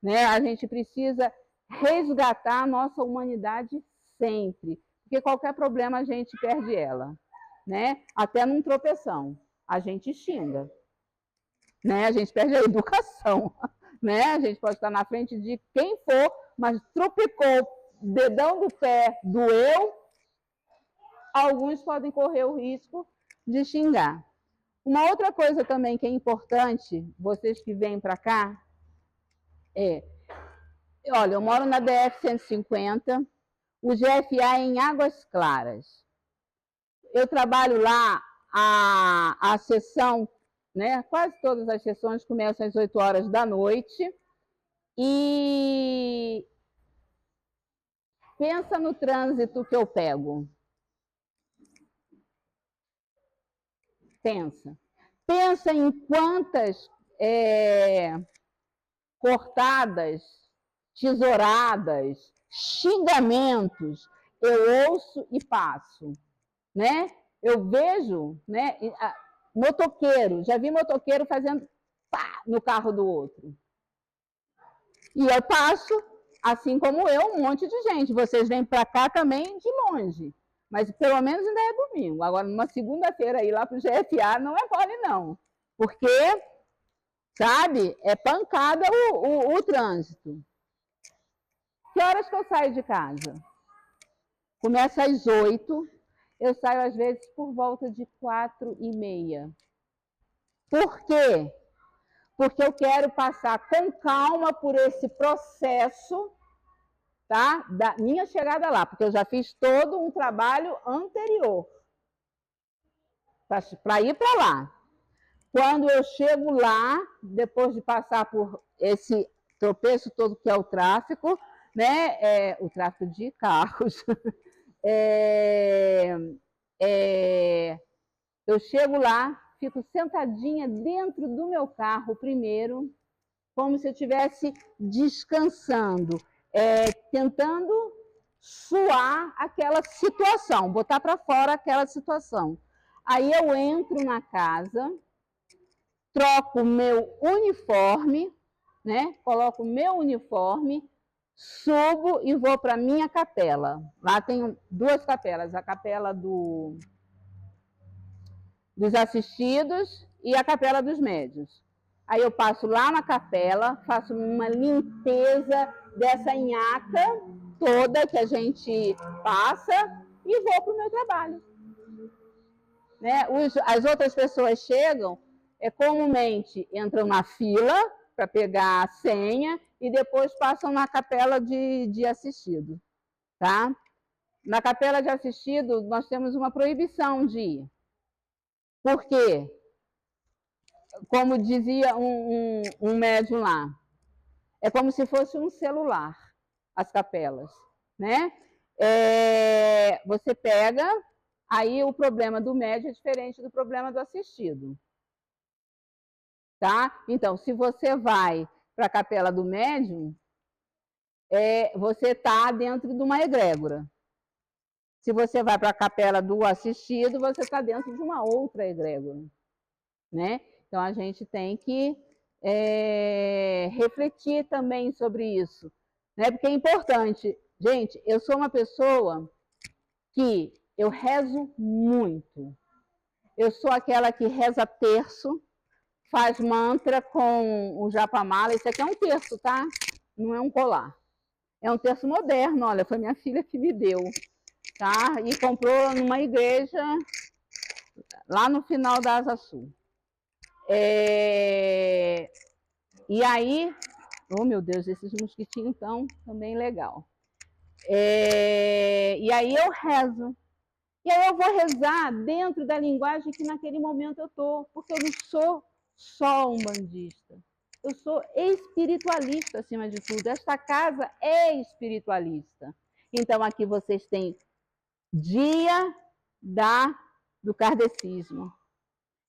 né? A gente precisa resgatar a nossa humanidade sempre, porque qualquer problema a gente perde ela, né? Até num tropeção, a gente xinga, né? A gente perde a educação, né? A gente pode estar na frente de quem for, mas tropicou, dedão do pé doeu, alguns podem correr o risco de xingar. Uma outra coisa também que é importante, vocês que vêm para cá, olha, eu moro na DF 150, o GFA é em Águas Claras. Eu trabalho lá, a sessão, né, quase todas as sessões começam às 8 horas da noite, e pensa no trânsito que eu pego. Pensa em quantas cortadas, tesouradas, xingamentos eu ouço e passo, né? Eu vejo, né, motoqueiro, já vi motoqueiro fazendo pá no carro do outro. E eu passo, assim como eu, um monte de gente. Vocês vêm para cá também de longe, mas pelo menos ainda é domingo. Agora, numa segunda-feira, ir lá para o GFA não é mole, não. Porque, sabe, é pancada o trânsito. Que horas que eu saio de casa? Começa às 8, eu saio às vezes por volta de 4h30. Por quê? Porque eu quero passar com calma por esse processo, tá? Da minha chegada lá, porque eu já fiz todo um trabalho anterior para ir para lá. Quando eu chego lá, depois de passar por esse tropeço todo que é o tráfico, né? O tráfico de carros, eu chego lá, fico sentadinha dentro do meu carro primeiro, como se eu estivesse descansando, tentando suar aquela situação, botar para fora aquela situação. Aí eu entro na casa, troco o meu uniforme, né? Coloco o meu uniforme, subo e vou para a minha capela. Lá tem duas capelas, a capela dos assistidos e a capela dos médios. Aí eu passo lá na capela, faço uma limpeza dessa nhaca toda que a gente passa e vou para o meu trabalho. Né? As outras pessoas chegam, comumente entram na fila para pegar a senha e depois passam na capela de assistido. Tá? Na capela de assistido, nós temos uma proibição de ir. Por quê? Como dizia um médium lá, é como se fosse um celular, as capelas, né? Você pega, aí o problema do médium é diferente do problema do assistido. Tá? Então, se você vai para a capela do médium, você está dentro de uma egrégora. Se você vai para a capela do assistido, você está dentro de uma outra egrégora, né? Então, a gente tem que refletir também sobre isso, né? Porque é importante. Gente, eu sou uma pessoa que eu rezo muito. Eu sou aquela que reza terço, faz mantra com o japamala. Isso aqui é um terço, tá? Não é um colar. É um terço moderno, olha, foi minha filha que me deu, tá? E comprou numa igreja lá no final da Asa Sul. E aí, oh meu Deus, esses mosquitinhos estão também legal. E aí eu rezo. E aí eu vou rezar dentro da linguagem que naquele momento eu estou, porque eu não sou só umbandista. Eu sou espiritualista acima de tudo. Esta casa é espiritualista. Então aqui vocês têm dia do kardecismo,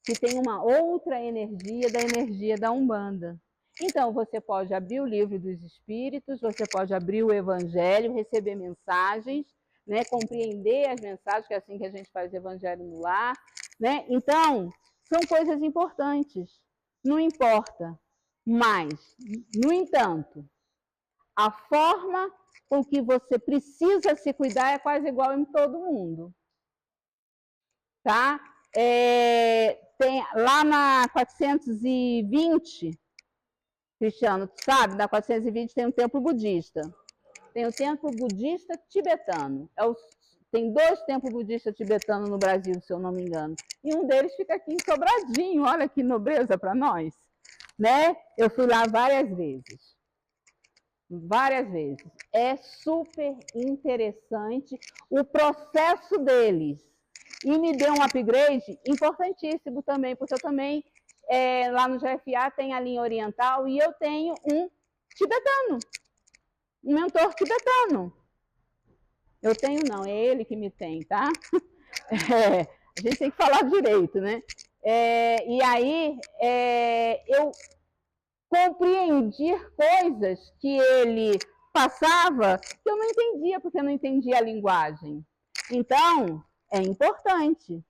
que tem uma outra energia da energia da Umbanda. Então, você pode abrir o livro dos Espíritos, você pode abrir o Evangelho, receber mensagens, né, compreender as mensagens, que é assim que a gente faz o Evangelho no lar. Né? Então, são coisas importantes, não importa. Mas, no entanto, a forma com que você precisa se cuidar é quase igual em todo mundo. Tá? Tem, lá na 420, Cristiano, tu sabe, na 420 tem um templo budista. Tem o templo budista tibetano. Tem 2 templos budistas tibetanos no Brasil, se eu não me engano. E um deles fica aqui em Sobradinho. Olha que nobreza para nós. Né? Eu fui lá várias vezes. Várias vezes. É super interessante o processo deles. E me deu um upgrade importantíssimo também, porque eu também, lá no GFA, tem a linha oriental e eu tenho um tibetano, um mentor tibetano. Eu tenho não, é ele que me tem, tá? A gente tem que falar direito, né? E aí, eu compreendi coisas que ele passava que eu não entendia, porque eu não entendia a linguagem. Então, é importante.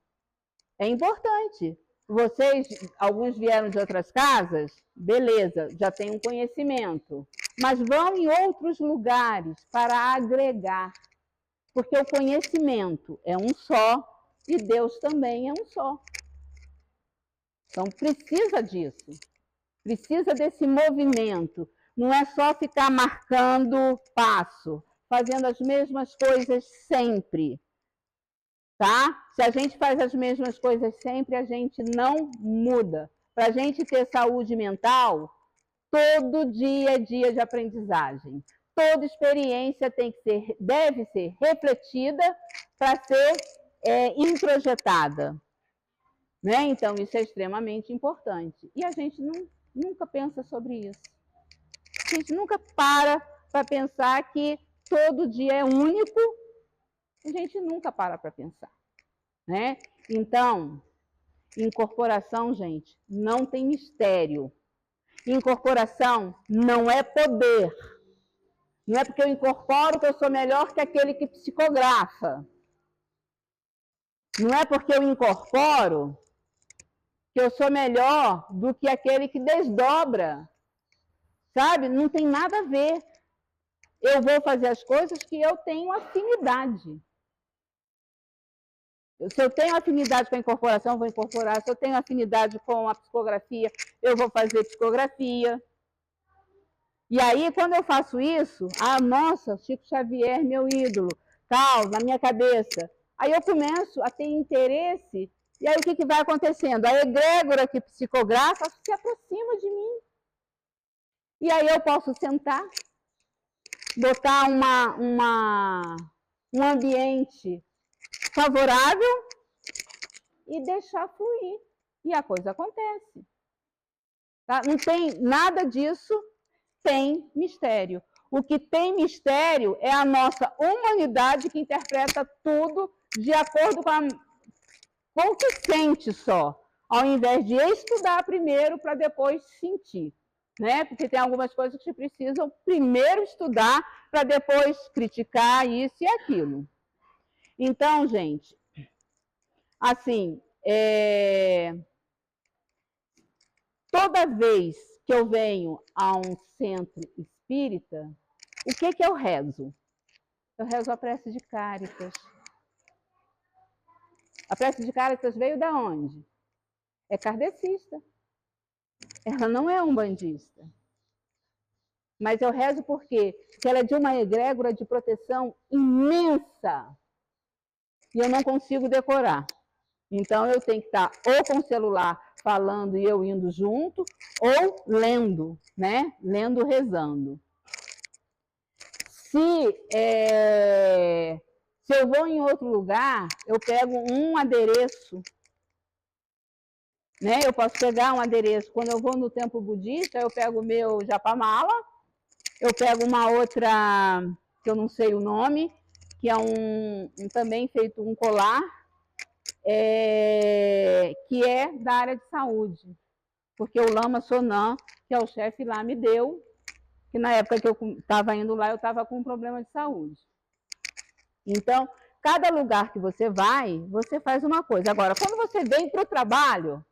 É importante. Vocês, alguns vieram de outras casas, beleza, já tem um conhecimento. Mas vão em outros lugares para agregar. Porque o conhecimento é um só e Deus também é um só. Então, precisa disso. Precisa desse movimento. Não é só ficar marcando passo, fazendo as mesmas coisas sempre. Tá? Se a gente faz as mesmas coisas sempre, a gente não muda. Para a gente ter saúde mental, todo dia é dia de aprendizagem. Toda experiência deve ser refletida para ser introjetada. Né? Então, isso é extremamente importante. E a gente nunca pensa sobre isso. A gente nunca para pensar que todo dia é único. A gente nunca para pensar. Né? Então, incorporação, gente, não tem mistério. Incorporação não é poder. Não é porque eu incorporo que eu sou melhor que aquele que psicografa. Não é porque eu incorporo que eu sou melhor do que aquele que desdobra. Sabe? Não tem nada a ver. Eu vou fazer as coisas que eu tenho afinidade. Se eu tenho afinidade com a incorporação, eu vou incorporar. Se eu tenho afinidade com a psicografia, eu vou fazer psicografia. E aí, quando eu faço isso, nossa, Chico Xavier, meu ídolo, tal, na minha cabeça. Aí eu começo a ter interesse, e aí o que vai acontecendo? A egrégora que psicografa se aproxima de mim. E aí eu posso sentar, botar um ambiente favorável e deixar fluir. E a coisa acontece. Tá? Não tem nada disso, tem mistério. O que tem mistério é a nossa humanidade que interpreta tudo de acordo com o que sente só, ao invés de estudar primeiro para depois sentir. Né? Porque tem algumas coisas que precisam primeiro estudar para depois criticar isso e aquilo. Então, gente, assim, toda vez que eu venho a um centro espírita, o que eu rezo? Eu rezo a prece de Cáritas. A prece de Cáritas veio da onde? É kardecista. Ela não é umbandista. Mas eu rezo por quê? Porque ela é de uma egrégora de proteção imensa. E eu não consigo decorar. Então, eu tenho que estar ou com o celular falando e eu indo junto, ou lendo, né? Lendo, rezando. Se eu vou em outro lugar, eu pego um adereço, né? Eu posso pegar um adereço. Quando eu vou no templo budista, eu pego o meu japamala, eu pego uma outra, que eu não sei o nome, que é também feito um colar, que é da área de saúde. Porque o Lama Sonan, que é o chefe lá, me deu, que na época que eu estava indo lá, eu estava com um problema de saúde. Então, cada lugar que você vai, você faz uma coisa. Agora, quando você vem para o trabalho,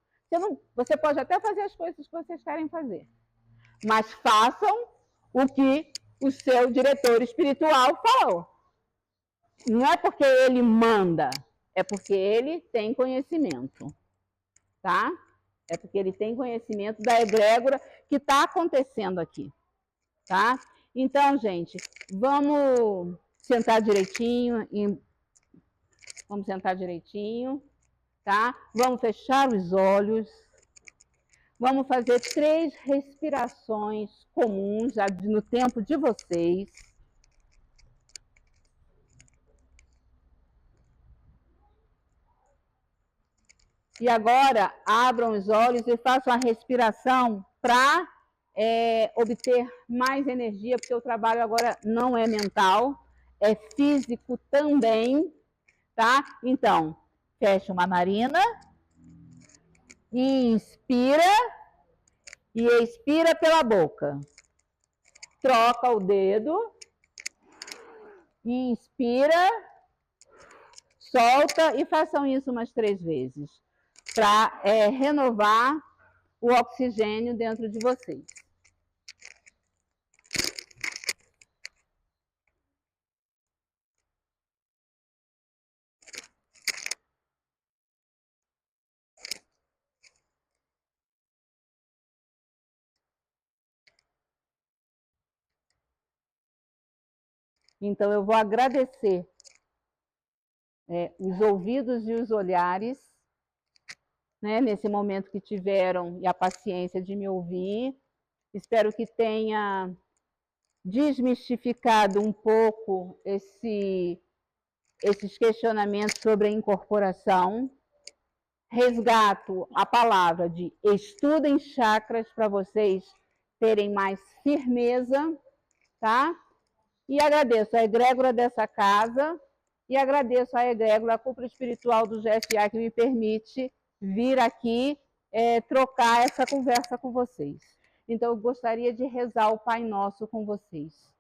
você pode até fazer as coisas que vocês querem fazer, mas façam o que o seu diretor espiritual falou. Não é porque ele manda, é porque ele tem conhecimento, tá? É porque ele tem conhecimento da egrégora que está acontecendo aqui, tá? Então, gente, vamos sentar direitinho, tá? Vamos fechar os olhos, vamos fazer 3 respirações comuns, já no tempo de vocês. E agora, abram os olhos e façam a respiração para obter mais energia, porque o trabalho agora não é mental, é físico também, tá? Então, fecha uma narina, inspira e expira pela boca. Troca o dedo, inspira, solta e façam isso umas 3 vezes, para renovar o oxigênio dentro de vocês. Então, eu vou agradecer os ouvidos e os olhares, né, nesse momento que tiveram e a paciência de me ouvir. Espero que tenha desmistificado um pouco esses questionamentos sobre a incorporação. Resgato a palavra de estudem chakras para vocês terem mais firmeza, tá? E agradeço a egrégora dessa casa e agradeço a egrégora, a cúpula espiritual do GFA, que me permite vir aqui trocar essa conversa com vocês. Então, eu gostaria de rezar o Pai Nosso com vocês.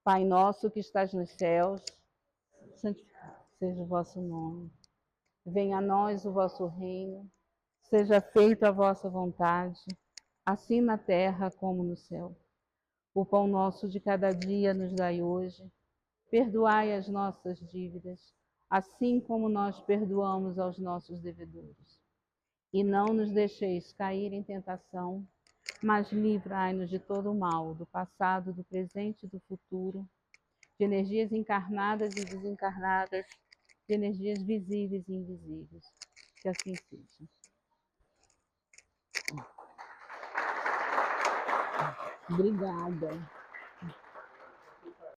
Pai nosso que estás nos céus, santificado seja o vosso nome. Venha a nós o vosso reino, seja feita a vossa vontade, assim na terra como no céu. O pão nosso de cada dia nos dai hoje. Perdoai as nossas dívidas, assim como nós perdoamos aos nossos devedores. E não nos deixeis cair em tentação, mas livrai-nos de todo o mal, do passado, do presente e do futuro, de energias encarnadas e desencarnadas, de energias visíveis e invisíveis. Que assim seja. Obrigada.